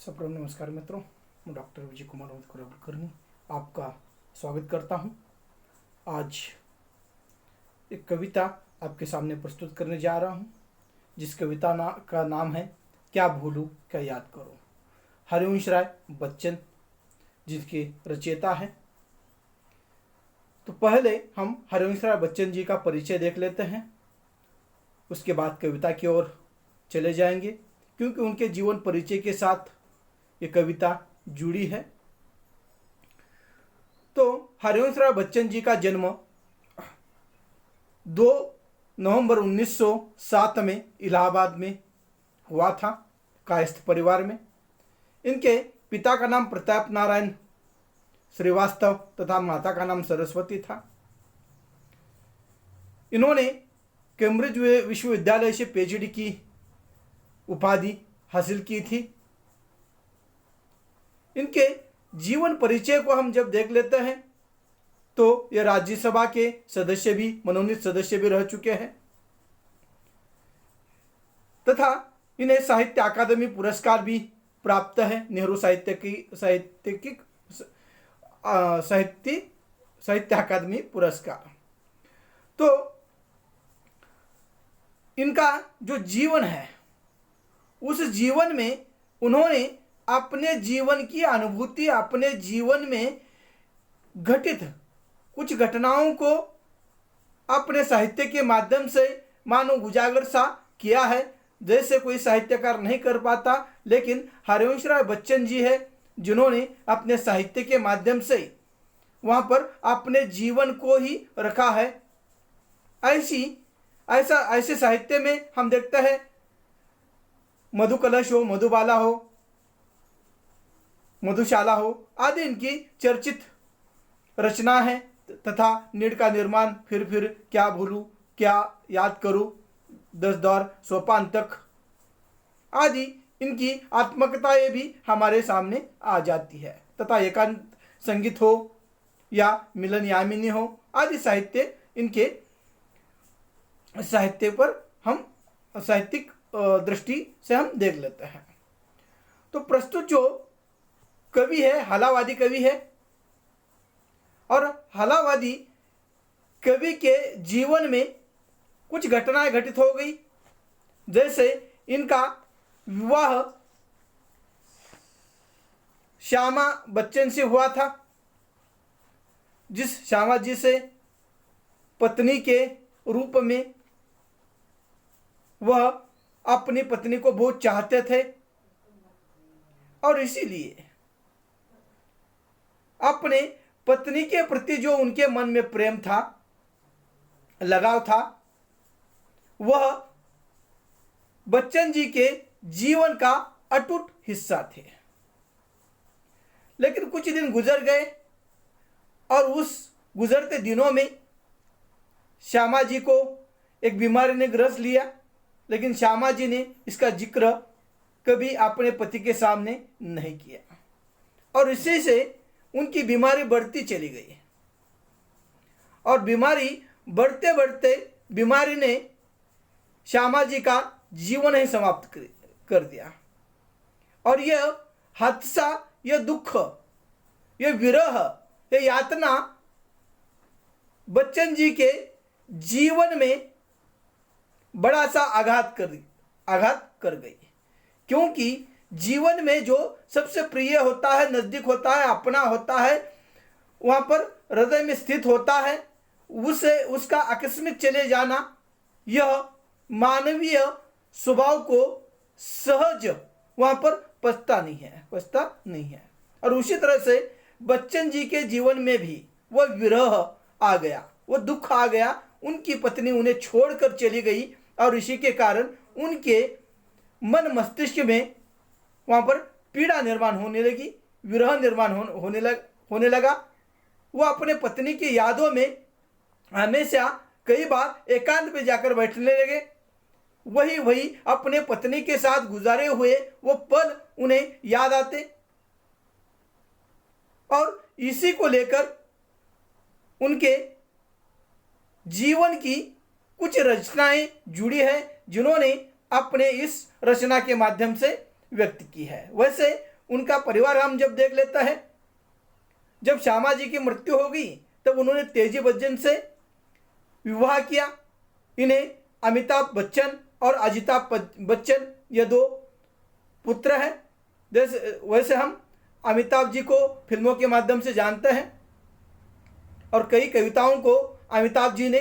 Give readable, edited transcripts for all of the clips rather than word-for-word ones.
सबको नमस्कार मित्रों, मैं डॉक्टर विजय कुमार कुलकर्णी आपका स्वागत करता हूं। आज एक कविता आपके सामने प्रस्तुत करने जा रहा हूं, जिस कविता का नाम है क्या भूलूं क्या याद करूं। हरिवंश राय बच्चन जिसके रचयिता है। तो पहले हम हरिवंश राय बच्चन जी का परिचय देख लेते हैं, उसके बाद कविता की ओर चले जाएंगे, क्योंकि उनके जीवन परिचय के साथ ये कविता जुड़ी है। तो हरिवंश राय बच्चन जी का जन्म 2 नवंबर 1907 में इलाहाबाद में हुआ था, कायस्थ परिवार में। इनके पिता का नाम प्रताप नारायण श्रीवास्तव तथा माता का नाम सरस्वती था। इन्होंने कैम्ब्रिज विश्वविद्यालय से पीएचडी की उपाधि हासिल की थी। इनके जीवन परिचय को हम जब देख लेते हैं तो ये राज्यसभा के सदस्य भी, मनोनीत सदस्य भी रह चुके हैं तथा इन्हें साहित्य अकादमी पुरस्कार भी प्राप्त है, नेहरू साहित्य अकादमी पुरस्कार। तो इनका जो जीवन है, उस जीवन में उन्होंने अपने जीवन की अनुभूति, अपने जीवन में घटित कुछ घटनाओं को अपने साहित्य के माध्यम से मानो उजागर सा किया है, जैसे कोई साहित्यकार नहीं कर पाता। लेकिन हरिवंश राय बच्चन जी है जिन्होंने अपने साहित्य के माध्यम से वहाँ पर अपने जीवन को ही रखा है। ऐसे साहित्य में हम देखते हैं मधुकलश हो, मधुबाला हो, मधुशाला हो आदि इनकी चर्चित रचना है, तथा नीड़ का निर्माण, फिर क्या भूलूं क्या याद करूं, 10 द्वार, सोपान तक आदि इनकी आत्मकथाएं भी हमारे सामने आ जाती है। तथा एकांत संगीत हो या मिलन यामिनी हो आदि साहित्य, इनके साहित्य पर हम साहित्यिक दृष्टि से हम देख लेते हैं। तो प्रस्तुत जो कवि है, हलावादी कवि है, और हलावादी कवि के जीवन में कुछ घटनाएं घटित हो गई। जैसे इनका विवाह श्यामा बच्चन से हुआ था, जिस श्यामा जी से पत्नी के रूप में वह अपनी पत्नी को बहुत चाहते थे, और इसीलिए अपने पत्नी के प्रति जो उनके मन में प्रेम था, लगाव था, वह बच्चन जी के जीवन का अटूट हिस्सा थे। लेकिन कुछ दिन गुजर गए और उस गुजरते दिनों में श्यामा जी को एक बीमारी ने ग्रस लिया। लेकिन श्यामा जी ने इसका जिक्र कभी अपने पति के सामने नहीं किया, और इसी से उनकी बीमारी बढ़ती चली गई, और बीमारी बढ़ते बढ़ते बीमारी ने श्यामा जी का जीवन ही समाप्त कर दिया। और यह हादसा, यह दुख, यह विरह, यह यातना बच्चन जी के जीवन में बड़ा सा आघात कर गई। क्योंकि जीवन में जो सबसे प्रिय होता है, नजदीक होता है, अपना होता है, वहां पर हृदय में स्थित होता है, उसका आकस्मिक चले जाना, यह मानवीय स्वभाव को सहज वहां पर पछता नहीं है। और उसी तरह से बच्चन जी के जीवन में भी वह विरह आ गया, वह दुख आ गया। उनकी पत्नी उन्हें छोड़कर चली गई, और इसी के कारण उनके मन मस्तिष्क में वहाँ पर पीड़ा निर्माण होने लगी, विरह निर्माण होने लगा। वो अपने पत्नी की यादों में हमेशा कई बार एकांत में जाकर बैठने लगे। वही अपने पत्नी के साथ गुजारे हुए वो पल उन्हें याद आते, और इसी को लेकर उनके जीवन की कुछ रचनाएं जुड़ी है, जिन्होंने अपने इस रचना के माध्यम से व्यक्त की है। वैसे उनका परिवार हम जब देख लेते हैं, जब श्यामा जी की मृत्यु हो गई तब उन्होंने तेजी बच्चन से विवाह किया। इन्हें अमिताभ बच्चन और अजिताभ बच्चन ये दो पुत्र हैं। वैसे हम अमिताभ जी को फिल्मों के माध्यम से जानते हैं और कई कविताओं को अमिताभ जी ने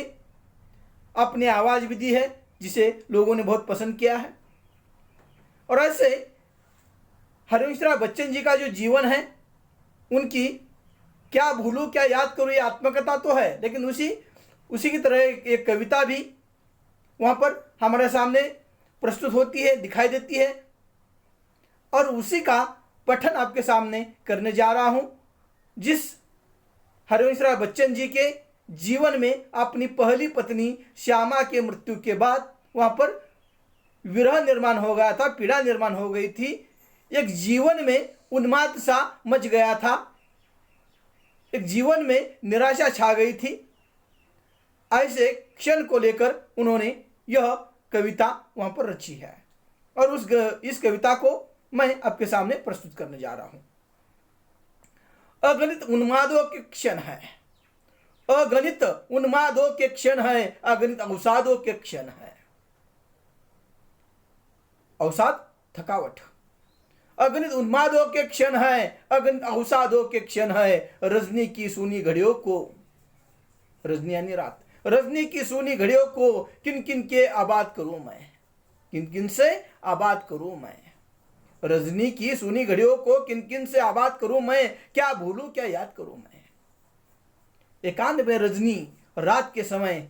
अपनी आवाज़ भी दी है, जिसे लोगों ने बहुत पसंद किया है। और ऐसे हरिवंशराय बच्चन जी का जो जीवन है, उनकी क्या भूलूं क्या याद करूं, ये आत्मकथा तो है, लेकिन उसी की तरह एक कविता भी वहाँ पर हमारे सामने प्रस्तुत होती है, दिखाई देती है, और उसी का पठन आपके सामने करने जा रहा हूँ। जिस हरिवंशराय बच्चन जी के जीवन में अपनी पहली पत्नी श्यामा के मृत्यु के बाद वहाँ पर विरह निर्माण हो गया था, पीड़ा निर्माण हो गई थी, एक जीवन में उन्माद सा मच गया था, एक जीवन में निराशा छा गई थी। ऐसे क्षण को लेकर उन्होंने यह कविता वहाँ पर रची है और इस कविता को मैं आपके सामने प्रस्तुत करने जा रहा हूँ। अगणित उन्मादों के क्षण है, अगणित उन्मादों के क्षण है, अगणित अवसादों के क्षण है। अवसाद थकावट, अगणित उन्मादों के क्षण है, अगणित अवसादों के क्षण है। रजनी की सूनी घड़ियों को, रजनी यानी रात, रजनी की सूनी घड़ियों को किन किन के आबाद करूं मैं, किन किन से आबाद करूं मैं। रजनी की सूनी घड़ियों को किन किन से आबाद करूं मैं, क्या भूलूं क्या याद करूं मैं। एकांत में रजनी, रात के समय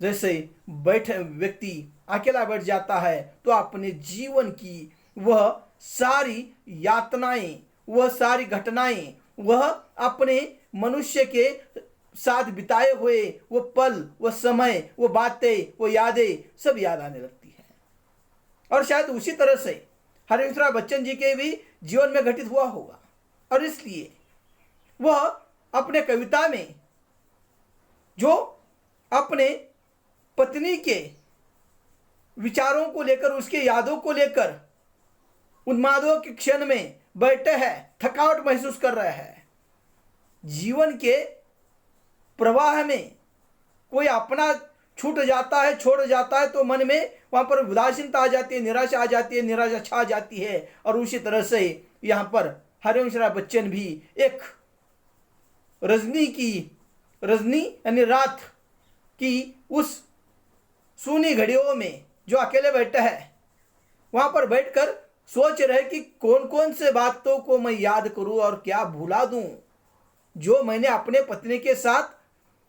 जैसे बैठे व्यक्ति अकेला बैठ जाता है तो अपने जीवन की वह सारी यातनाएं, वह सारी घटनाएं, वह अपने मनुष्य के साथ बिताए हुए वो पल, वो समय, वो बातें, वो यादें सब याद आने लगती हैं। और शायद उसी तरह से हरिवंशराय बच्चन जी के भी जीवन में घटित हुआ होगा, और इसलिए वह अपने कविता में जो अपने पत्नी के विचारों को लेकर, उसके यादों को लेकर उन्मादों के क्षण में बैठे हैं, थकावट महसूस कर रहे हैं, जीवन के प्रवाह में कोई अपना छूट जाता है, छोड़ जाता है तो मन में वहां पर उदासीनता आ जाती है, निराशा आ जाती है, निराशा छा जाती है। और उसी तरह से यहाँ पर हरिवंशराय बच्चन भी एक रजनी यानी रात की उस सूनी घड़ियों में जो अकेले बैठे हैं, वहां पर बैठकर सोच रहे कि कौन कौन से बातों को मैं याद करूं और क्या भुला दूं, जो मैंने अपने पत्नी के साथ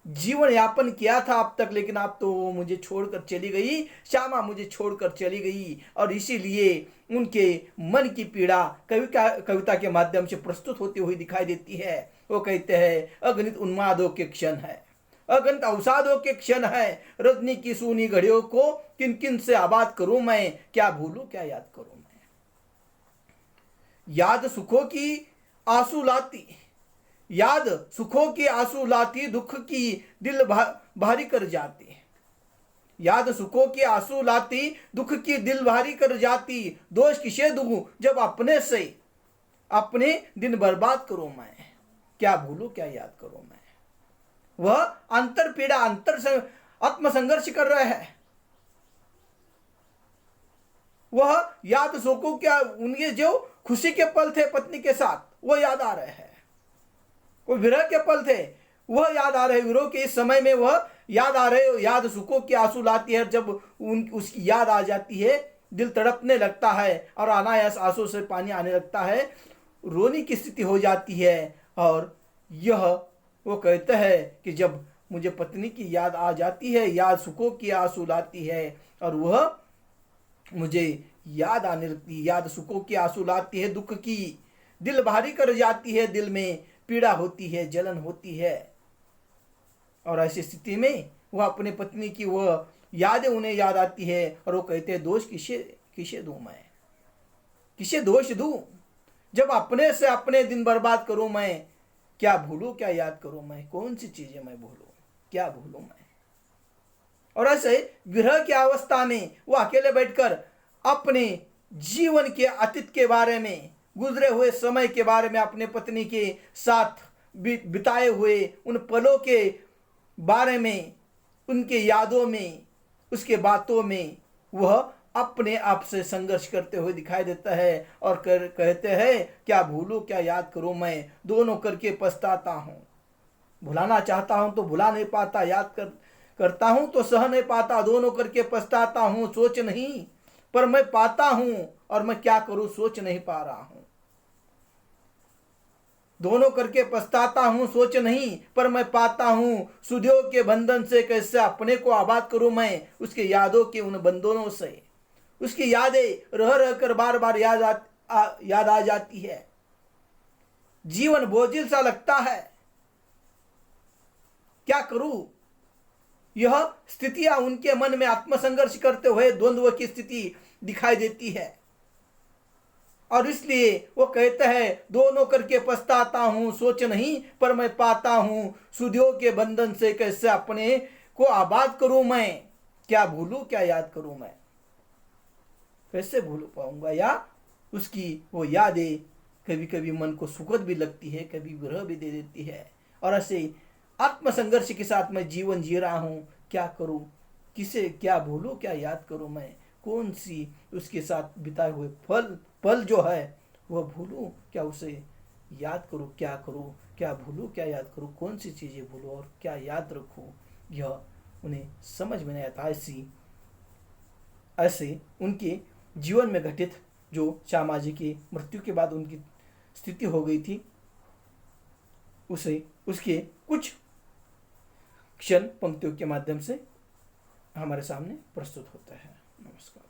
जीवन यापन किया था अब तक, लेकिन अब तो वो मुझे छोड़कर चली गई, श्यामा मुझे छोड़कर चली गई। और इसीलिए उनके मन की पीड़ा कविता के माध्यम से प्रस्तुत होती हुई दिखाई देती है। वो कहते हैं अगणित उन्मादों के क्षण है, अगणित अवसादों के क्षण है। रजनी की सूनी घड़ियों को किन किन से आबाद करूं मैं, क्या भूलूं क्या याद करूं मैं। याद सुखों की आंसू लाती, याद सुखों की आंसू लाती, दुख की दिल भारी कर जाती। याद सुखों की आंसू लाती, दुख की दिल भारी कर जाती। दोष किसे दूं जब अपने से अपने दिन बर्बाद करूं मैं, क्या भूलूं क्या याद करूं मैं। वह अंतर पीड़ा, आत्मसंघर्ष कर रहे हैं। वह याद सुखों क्या, उनके जो खुशी के पल थे पत्नी के साथ वो याद आ रहे हैं, वो विरह के पल थे वह याद आ रहे, विरह के इस समय में वह याद आ रहे। याद सुखों की आंसू लाती है, जब उसकी याद आ जाती है दिल तड़पने लगता है और अनायास आंसू से पानी आने लगता है, रोने की स्थिति हो जाती है। और यह वो कहते हैं कि जब मुझे पत्नी की याद आ जाती है, याद सुखों की आंसू लाती है और वह मुझे याद आने लगती है, याद सुखों की आंसू लाती है, दुख की दिल भारी कर जाती है, दिल में पीड़ा होती है, जलन होती है। और ऐसी स्थिति में वह अपने पत्नी की वह यादें उन्हें याद आती है और वो कहते हैं दोष किसे दूं मैं, किसे दोष दूं जब अपने से अपने दिन बर्बाद करूं मैं, क्या भूलूं क्या याद करूं मैं, कौन सी चीजें मैं भूलूं क्या भूलूं मैं। और ऐसे विरह की अवस्था में वो अकेले बैठकर अपने जीवन के अतीत के बारे में गुजरे हुए समय के बारे में, अपने पत्नी के साथ बिताए हुए उन पलों के बारे में, उनके यादों में, उसके बातों में वह अपने आप से संघर्ष करते हुए दिखाई देता है और कहते हैं, क्या भूलूं क्या याद करूं मैं, दोनों करके पछताता हूं। भुलाना चाहता हूं तो भुला नहीं पाता, करता हूं तो सह नहीं पाता, दोनों करके पछताता हूं, सोच नहीं पर मैं पाता हूं, और मैं क्या करूं सोच नहीं पा रहा हूं। दोनों करके पछताता हूं, सोच नहीं पर मैं पाता हूं, सुधियों के बंधन से कैसे अपने को आबाद करूं मैं, उसके यादों के उन बंधनों से। उसकी यादें रह रह कर बार बार याद आ जाती है। जीवन बोझिल सा लगता है, क्या करूं। यह स्थितियां उनके मन में आत्मसंघर्ष करते हुए द्वंद्व की स्थिति दिखाई देती है, और इसलिए वो कहते हैं, दोनों करके पछताता हूं, सोच नहीं पर मैं पाता हूं, सुधियों के बंधन से कैसे अपने को आबाद करूं मैं, क्या भूलूं क्या याद करूं मैं। कैसे भूल पाऊंगा, या उसकी वो यादें कभी कभी मन को सुखद भी लगती है, कभी विरह भी दे देती है। और ऐसे आत्मसंघर्ष के साथ मैं जीवन जी रहा हूं, क्या करूं, किसे क्या भूलूं क्या याद करूं मैं, कौन सी उसके साथ बिताए हुए पल जो है वह भूलूं क्या उसे याद करूं, क्या करूं, क्या भूलूं क्या याद करूं, कौन सी चीजें भूलूं और क्या याद रखूं, यह उन्हें समझ में नहीं आता। ऐसे उनके जीवन में घटित जो श्यामा जी की मृत्यु के बाद उनकी स्थिति हो गई थी, उसे उसके कुछ क्षण पंक्तियों के माध्यम से हमारे सामने प्रस्तुत होता है। नमस्कार।